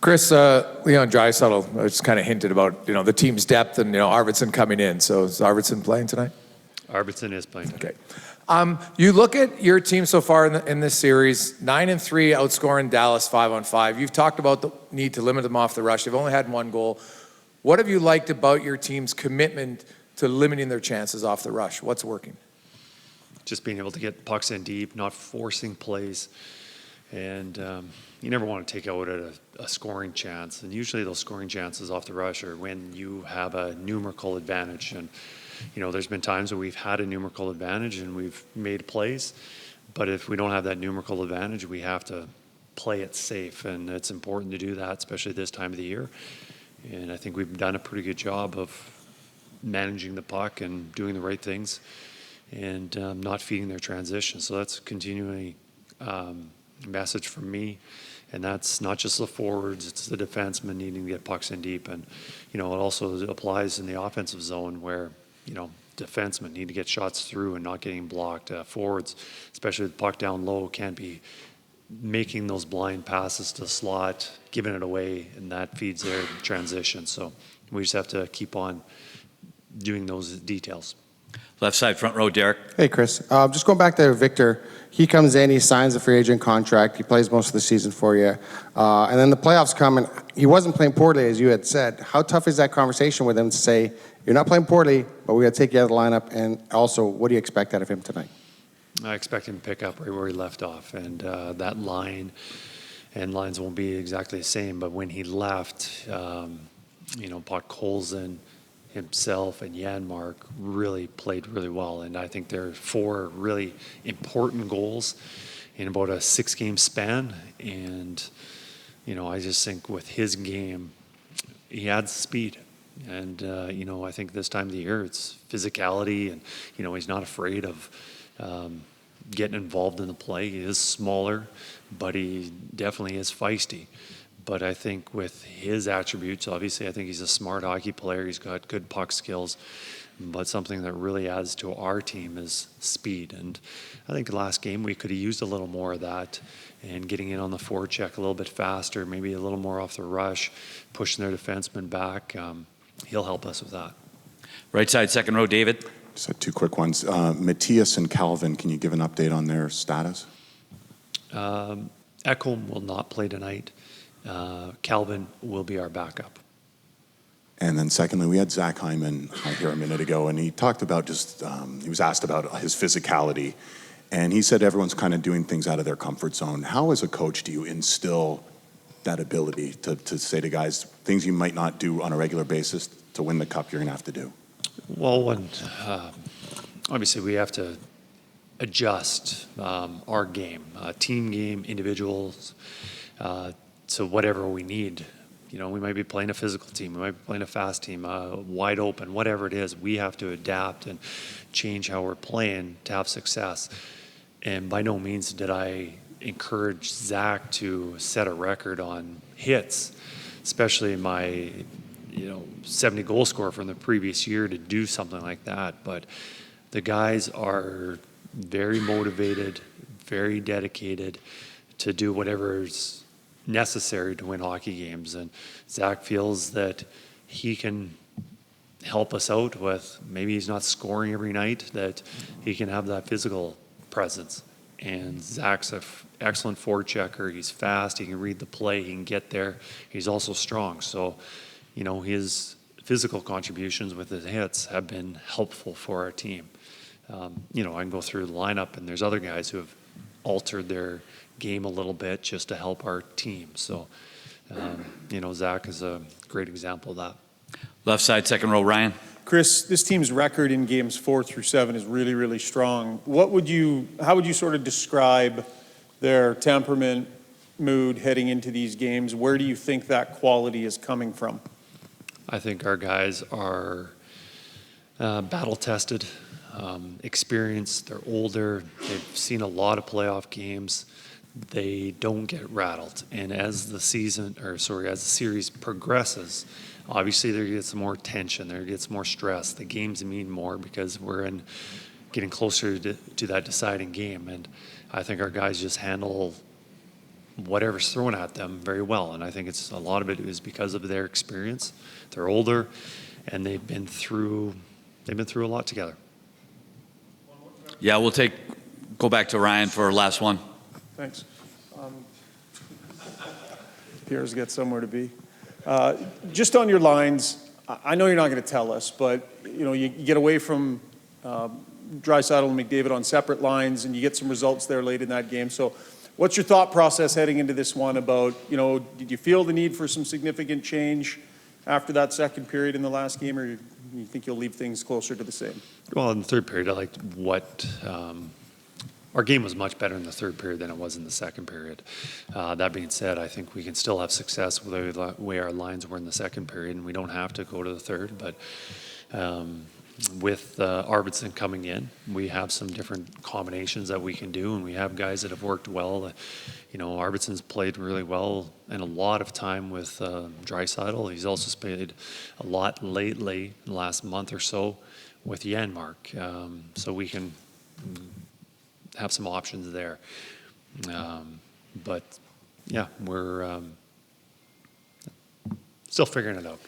Kris, Leon Draisaitl just kind of hinted about, the team's depth and, Arvidsson coming in. So is Arvidsson playing tonight? Arvidsson is playing. Okay. You look at your team so far in this series, 9-3, outscoring Dallas 5-on-5. You've talked about the need to limit them off the rush. They've only had one goal. What have you liked about your team's commitment to limiting their chances off the rush? What's working? Just being able to get pucks in deep, not forcing plays. And you never want to take out a scoring chance. And usually those scoring chances off the rush are when you have a numerical advantage. And, there's been times where we've had a numerical advantage and we've made plays. But if we don't have that numerical advantage, we have to play it safe. And it's important to do that, especially this time of the year. And I think we've done a pretty good job of managing the puck and doing the right things and not feeding their transition. So that's continually message from me, and that's not just the forwards, it's the defensemen needing to get pucks in deep. And it also applies in the offensive zone where defensemen need to get shots through and not getting blocked. Forwards, especially with the puck down low, can't be making those blind passes to the slot, giving it away, and that feeds their transition. So we just have to keep on doing those details. Left side, front row, Derek. Hey, Kris. Just going back to Victor. He comes in, he signs a free agent contract, he plays most of the season for you. And then the playoffs come, and he wasn't playing poorly, as you had said. How tough is that conversation with him to say, you're not playing poorly, but we got to take you out of the lineup, and also, what do you expect out of him tonight? I expect him to pick up right where he left off, and that line, and lines won't be exactly the same, but when he left, Podkolzin, himself, and Janmark really played really well, and I think there are 4 really important goals in about a 6-game span, and I just think with his game, he adds speed. And, I think this time of the year, it's physicality, and, he's not afraid of getting involved in the play. He is smaller, but he definitely is feisty. But I think with his attributes, obviously, I think he's a smart hockey player. He's got good puck skills. But something that really adds to our team is speed. And I think the last game we could have used a little more of that and getting in on the forecheck a little bit faster, maybe a little more off the rush, pushing their defenseman back. He'll help us with that. Right side, second row, David. Just had 2 quick ones. Matthias and Calvin, can you give an update on their status? Ekholm will not play tonight. Calvin will be our backup. And then secondly, we had Zach Hyman here a minute ago, and he talked about he was asked about his physicality, and he said everyone's kind of doing things out of their comfort zone. How, as a coach, do you instill that ability to say to guys, things you might not do on a regular basis to win the cup, you're going to have to do? Well, obviously we have to adjust our game, team game, individuals, to whatever we need. We might be playing a physical team, we might be playing a fast team, wide open, whatever it is. We have to adapt and change how we're playing to have success. And by no means did I encourage Zach to set a record on hits, especially my 70 goal scorer from the previous year, to do something like that. But the guys are very motivated, very dedicated to do whatever's necessary to win hockey games. And Zach feels that he can help us out with, maybe he's not scoring every night, that he can have that physical presence. And Zach's an excellent forechecker. He's fast. He can read the play. He can get there. He's also strong. So, his physical contributions with his hits have been helpful for our team. I can go through the lineup, and there's other guys who have altered their game a little bit just to help our team. So, Zach is a great example of that. Left side, second row, Ryan. Kris, this team's record in games 4 through 7 is really, really strong. How would you sort of describe their temperament, mood heading into these games? Where do you think that quality is coming from? I think our guys are battle-tested, experienced. They're older. They've seen a lot of playoff games. They don't get rattled. And as the series progresses, obviously there gets more tension, there gets more stress. The games mean more because we're getting closer to that deciding game. And I think our guys just handle whatever's thrown at them very well. And I think it's a lot of it is because of their experience. They're older, and they've been through a lot together. Yeah, go back to Ryan for our last one. Thanks. Pierre's got somewhere to be. Just on your lines, I know you're not going to tell us, but you get away from Draisaitl and McDavid on separate lines, and you get some results there late in that game. So, what's your thought process heading into this one about did you feel the need for some significant change after that second period in the last game, or you think you'll leave things closer to the same? Well, in the third period, I liked our game was much better in the third period than it was in the second period. That being said, I think we can still have success with the way our lines were in the second period, and we don't have to go to the third. But with Arvidsson coming in, we have some different combinations that we can do, and we have guys that have worked well. Arvidsson's played really well and a lot of time with Draisaitl. He's also played a lot lately, the last month or so, with Janmark. So we can have some options there. But yeah, we're still figuring it out.